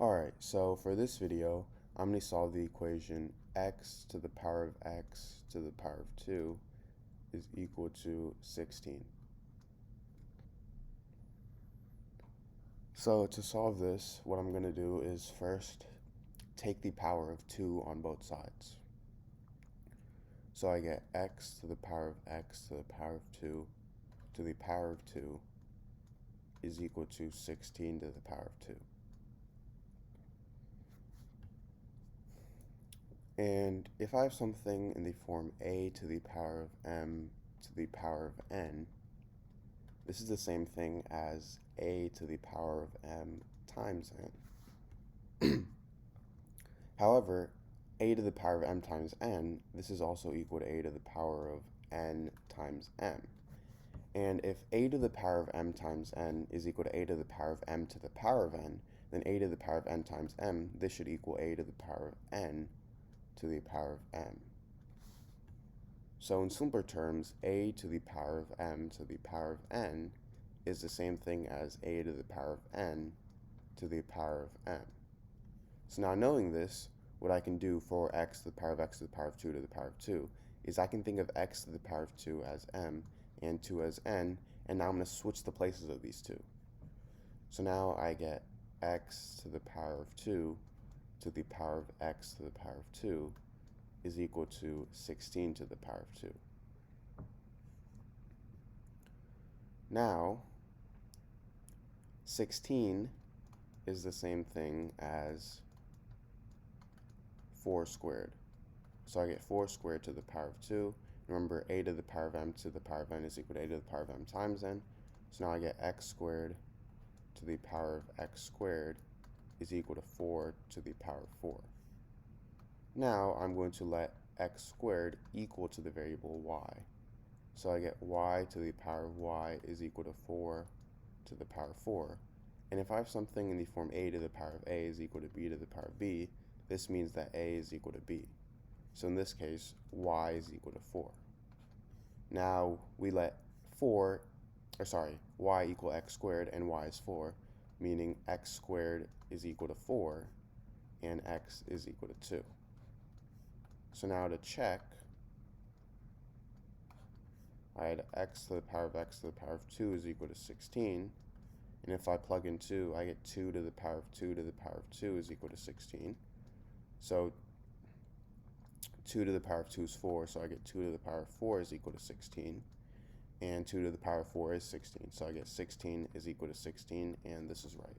Alright, so for this video, I'm going to solve the equation x to the power of x to the power of 2 is equal to 16. So to solve this, what I'm going to do is first take the power of 2 on both sides. So I get x to the power of x to the power of 2 to the power of 2 is equal to 16 to the power of 2. And if I have something in the form a to the power of m to the power of n, this is the same thing as a to the power of m times n. However, a to the power of m times n, this is also equal to a to the power of n times m. And if a to the power of m times n is equal to a to the power of m to the power of n, then a to the power of n times m, this should equal a to the power of n to the power of m. So in simpler terms, a to the power of m to the power of n is the same thing as a to the power of n to the power of m. So now knowing this, what I can do for x to the power of x to the power of 2 to the power of 2 is I can think of x to the power of 2 as m and 2 as n, and now I'm going to switch the places of these two. So now I get x to the power of 2 to the power of x to the power of 2 is equal to 16 to the power of 2. Now, 16 is the same thing as 4 squared. So I get 4 squared to the power of 2. Remember, a to the power of m to the power of n is equal to a to the power of m times n. So now I get x squared to the power of x squared is equal to 4 to the power of 4. Now I'm going to let x squared equal to the variable y. So I get y to the power of y is equal to 4 to the power of 4. And if I have something in the form a to the power of a is equal to b to the power of b, this means that a is equal to b. So in this case, y is equal to 4. Now we let y equal x squared and y is 4, meaning x squared is equal to 4 and x is equal to 2. So now to check, I had x to the power of x to the power of 2 is equal to 16. And if I plug in 2, I get 2 to the power of 2 to the power of 2 is equal to 16. So 2 to the power of 2 is 4, so I get 2 to the power of 4 is equal to 16. And 2 to the power of 4 is 16, so I get 16 is equal to 16, and this is right.